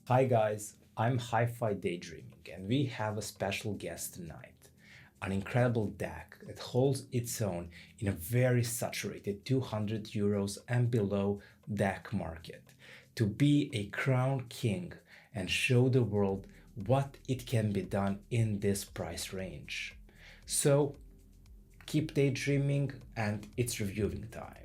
Hi guys, I'm HIFI Daydreaming and we have a special guest tonight. An incredible DAC that holds its own in a very saturated €200 and below DAC market to be a crown king and show the world what it can be done in this price range. So keep daydreaming and it's reviewing time.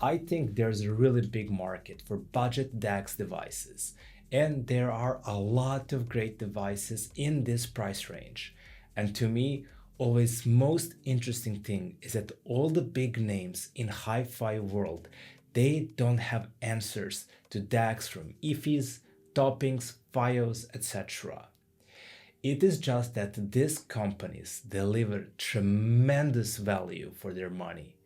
I think there's a really big market for budget DAX devices, and there are a lot of great devices in this price range. And to me, always most interesting thing is that all the big names in hi-fi world, they don't have answers to DAX from IFIs, toppings, FiiOs, etc. It is just that these companies deliver tremendous value for their money,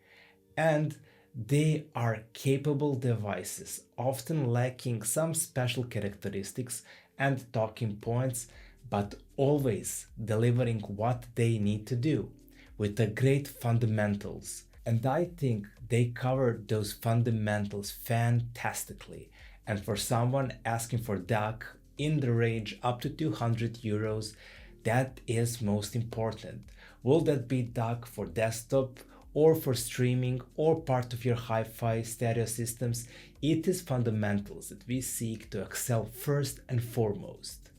and they are capable devices, often lacking some special characteristics and talking points, but always delivering what they need to do with the great fundamentals. And I think they cover those fundamentals fantastically. And for someone asking for DAC in the range up to €200, that is most important. Will that be DAC for desktop or for streaming or part of your hi-fi stereo systems? It is fundamentals that we seek to excel first and foremost.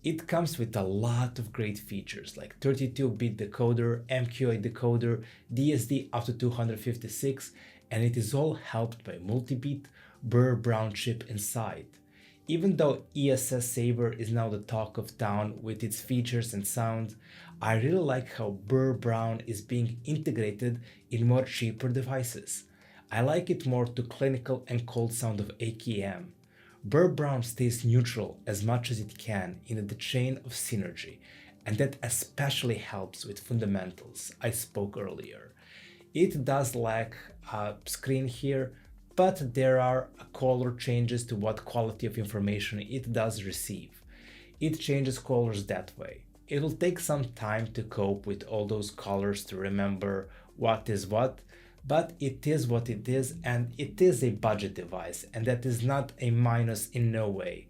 It comes with a lot of great features like 32-bit decoder, MQA decoder, DSD up to 256, and it is all helped by multi-bit Burr Brown chip inside. Even though ESS Saver is now the talk of town with its features and sound, I really like how Burr Brown is being integrated in more cheaper devices. I like it more to clinical and cold sound of AKM. Burr Brown stays neutral as much as it can in the chain of synergy, and that especially helps with fundamentals I spoke earlier. It does lack a screen here, but there are color changes to what quality of information it does receive. It changes colors that way. It will take some time to cope with all those colors to remember what is what, but it is what it is, and it is a budget device, and that is not a minus in no way.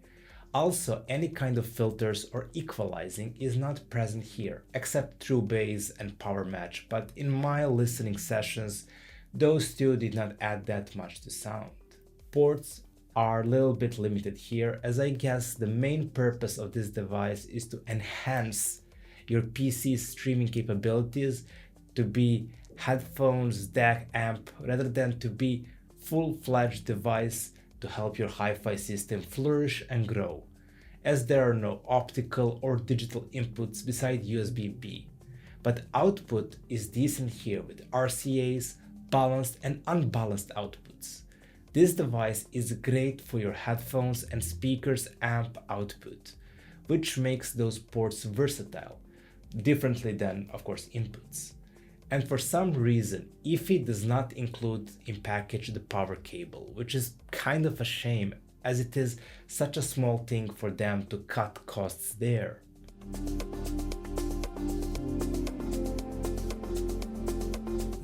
Also, any kind of filters or equalizing is not present here, except true bass and power match, but in my listening sessions, those two did not add that much to sound. Ports are a little bit limited here, as I guess the main purpose of this device is to enhance your PC's streaming capabilities to be headphones, DAC amp, rather than to be full-fledged device to help your hi-fi system flourish and grow, as there are no optical or digital inputs beside USB-B. But output is decent here with RCAs, balanced and unbalanced outputs. This device is great for your headphones and speakers amp output, which makes those ports versatile, differently than, of course, inputs. And for some reason, IFI does not include in package the power cable, which is kind of a shame, as it is such a small thing for them to cut costs there.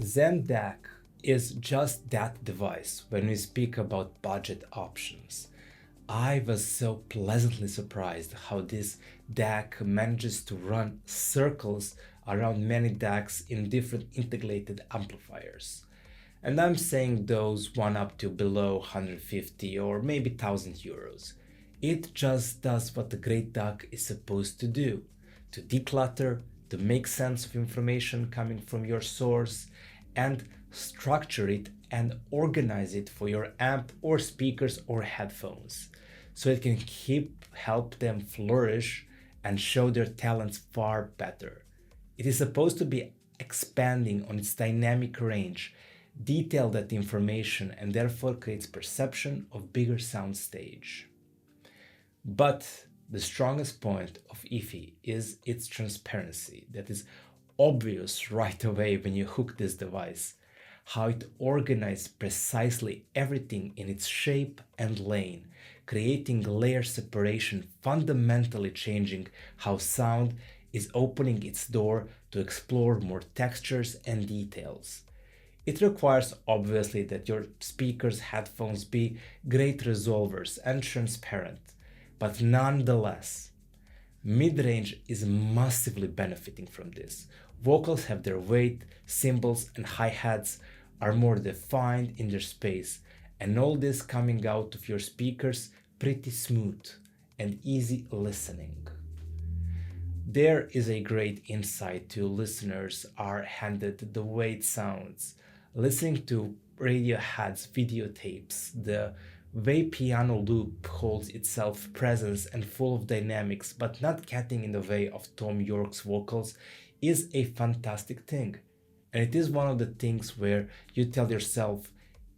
Zen DAC is just that device when we speak about budget options. I was so pleasantly surprised how this DAC manages to run circles around many DACs in different integrated amplifiers. And I'm saying those one up to below 150 or maybe €1,000. It just does what the great DAC is supposed to do, to declutter, to make sense of information coming from your source, and structure it and organize it for your amp or speakers or headphones, so it can help them flourish and show their talents far better. It is supposed to be expanding on its dynamic range, detail that information, and therefore creates perception of bigger sound stage. But the strongest point of IFI is its transparency that is obvious right away when you hook this device, how it organizes precisely everything in its shape and lane, creating layer separation, fundamentally changing how sound is opening its door to explore more textures and details. It requires obviously that your speakers' headphones be great resolvers and transparent, but nonetheless, mid-range is massively benefiting from this. Vocals have their weight, cymbals and hi-hats are more defined in their space, and all this coming out of your speakers pretty smooth and easy listening. There is a great insight to listeners are handed the way it sounds. Listening to Radiohead's videotapes, the way piano loop holds itself presence and full of dynamics but not getting in the way of Tom York's vocals is a fantastic thing. And it is one of the things where you tell yourself,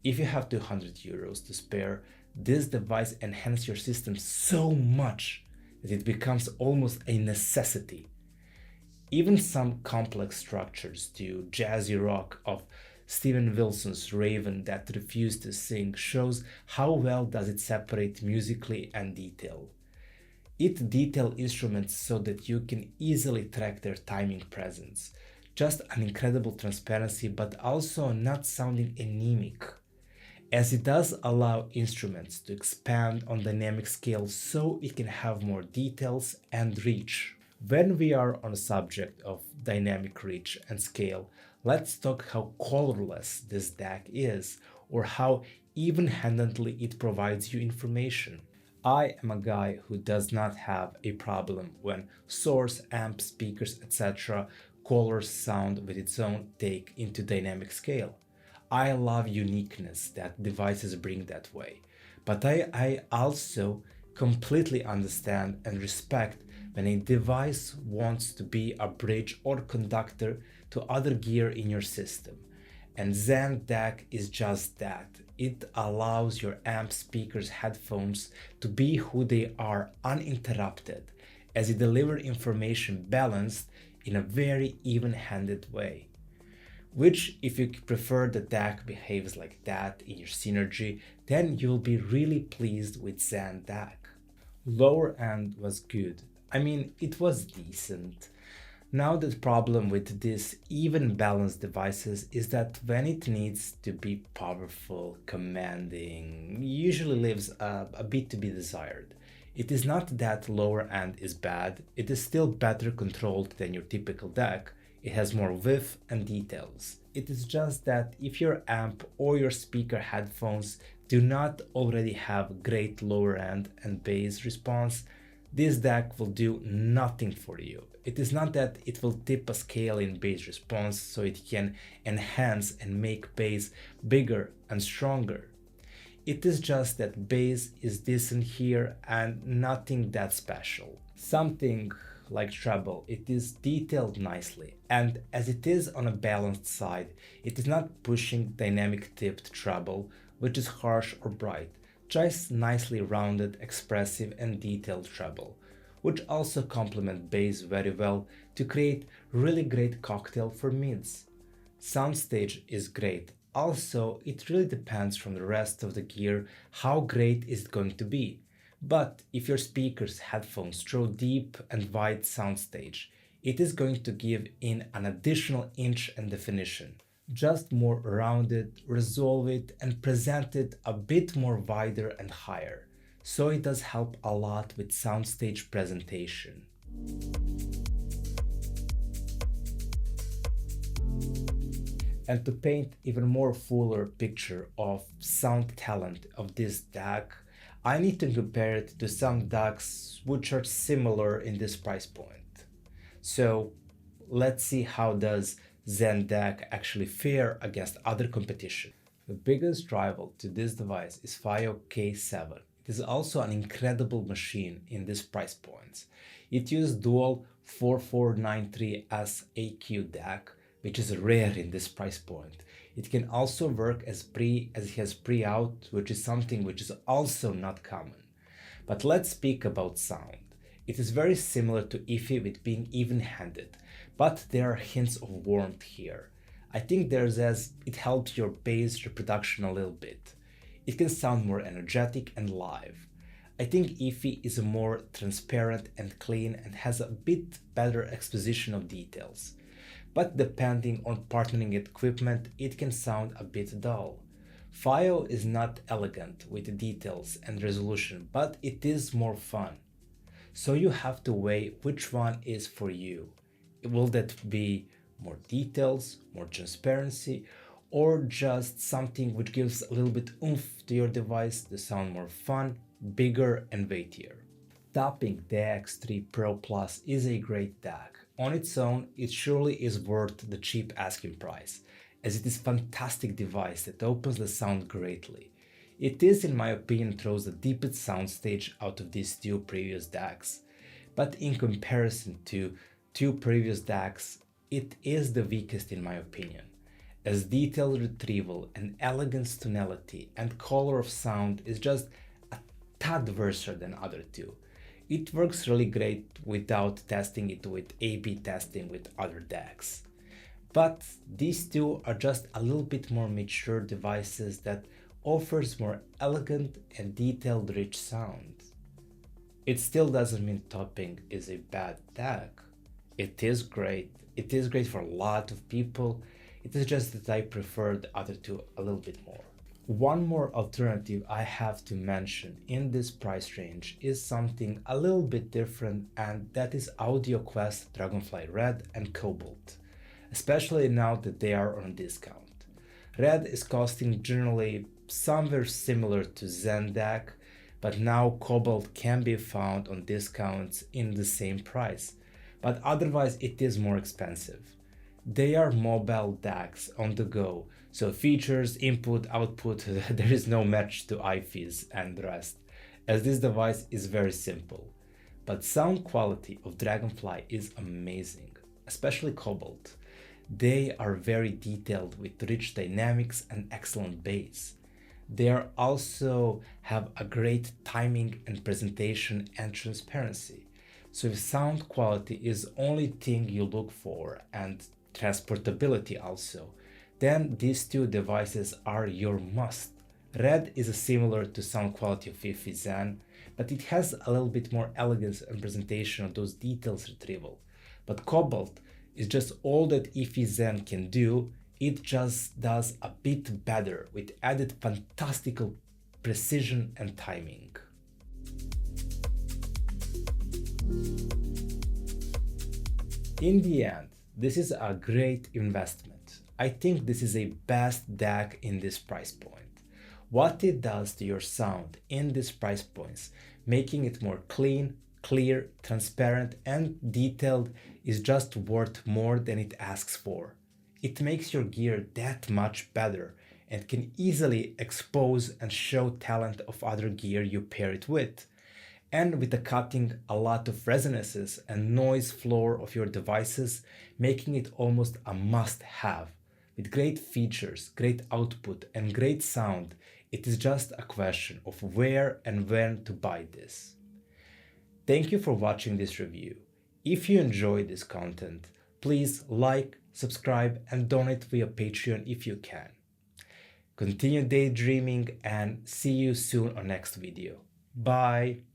if you have 200 euros to spare, this device enhances your system so much that it becomes almost a necessity. Even some complex structures to jazzy rock of Steven Wilson's Raven that refused to sing shows how well does it separate musically and detail. It details instruments so that you can easily track their timing presence. Just an incredible transparency but also not sounding anemic, as it does allow instruments to expand on dynamic scale so it can have more details and reach. When we are on the subject of dynamic reach and scale, let's talk how colorless this DAC is, or how even-handedly it provides you information. I am a guy who does not have a problem when source, amp, speakers, etc. colors sound with its own take into dynamic scale. I love uniqueness that devices bring that way, but I also completely understand and respect when a device wants to be a bridge or conductor to other gear in your system. And Zen DAC is just that. It allows your amp, speakers, headphones to be who they are uninterrupted, as it delivers information balanced in a very even-handed way. Which, if you prefer the DAC behaves like that in your synergy, then you'll be really pleased with Zen DAC. Lower end was good. I mean, it was decent. Now the problem with these even balanced devices is that when it needs to be powerful, commanding, usually leaves a bit to be desired. It is not that lower end is bad, it is still better controlled than your typical DAC. It has more width and details. It is just that if your amp or your speaker headphones do not already have great lower end and bass response, this DAC will do nothing for you. It is not that it will tip a scale in bass response so it can enhance and make bass bigger and stronger. It is just that bass is decent here and nothing that special. Something like treble, it is detailed nicely, and as it is on a balanced side, it is not pushing dynamic tipped treble, which is harsh or bright, just nicely rounded, expressive and detailed treble, which also complement bass very well to create really great cocktail for mids. Soundstage is great. Also, it really depends from the rest of the gear how great is it going to be. But if your speakers, headphones throw deep and wide soundstage, it is going to give in an additional inch and definition. Just more rounded, resolve it and present it a bit more wider and higher. So it does help a lot with soundstage presentation. And to paint even more fuller picture of sound talent of this DAC, I need to compare it to some DACs which are similar in this price point. So let's see how does Zen DAC actually fare against other competition. The biggest rival to this device is FiiO K7. It is also an incredible machine in this price points. It uses dual 4493S AQ DAC, which is rare in this price point. It can also work as it has pre-out, which is something which is also not common. But let's speak about sound. It is very similar to HIFI with being even-handed, but there are hints of warmth here. I think it helps your bass reproduction a little bit. It can sound more energetic and live. I think HIFI is more transparent and clean and has a bit better exposition of details. but depending on partnering equipment, it can sound a bit dull. FiiO is not elegant with details and resolution, but it is more fun. So you have to weigh which one is for you. Will that be more details, more transparency, or just something which gives a little bit oomph to your device to sound more fun, bigger and weightier? Tapping DX3 Pro Plus is a great DAC. On its own, it surely is worth the cheap asking price, as it is a fantastic device that opens the sound greatly. It is, in my opinion, throws the deepest soundstage out of these two previous DACs, but in comparison to two previous DACs, it is the weakest in my opinion, as detailed retrieval and elegant tonality and color of sound is just a tad worse than other two. It works really great without testing it with A/B testing with other DACs. But these two are just a little bit more mature devices that offers more elegant and detailed rich sound. It still doesn't mean topping is a bad DAC. It is great. It is great for a lot of people. It is just that I prefer the other two a little bit more. One more alternative I have to mention in this price range is something a little bit different, and that is Audioquest DragonFly Red and Cobalt, especially now that they are on discount. Red is costing generally somewhere similar to Zen DAC, but now Cobalt can be found on discounts in the same price, but otherwise it is more expensive. They are mobile DACs on the go, so features, input, output, there is no match to iFi's and the rest, as this device is very simple. But sound quality of DragonFly is amazing, especially Cobalt. They are very detailed with rich dynamics and excellent bass. They also have a great timing and presentation and transparency. So if sound quality is only thing you look for and transportability also, then these two devices are your must. Red is similar to sound quality of iFi Zen, but it has a little bit more elegance and presentation of those details retrieval. But Cobalt is just all that iFi Zen can do, it just does a bit better with added fantastical precision and timing. In the end, this is a great investment. I think this is a best DAC in this price point. What it does to your sound in these price points, making it more clean, clear, transparent and detailed, is just worth more than it asks for. It makes your gear that much better and can easily expose and show talent of other gear you pair it with. And with the cutting a lot of resonances and noise floor of your devices, making it almost a must-have. With great features, great output and great sound, it is just a question of where and when to buy this. Thank you for watching this review. If you enjoyed this content, please like, subscribe and donate via Patreon if you can. Continue daydreaming and see you soon on next video. Bye!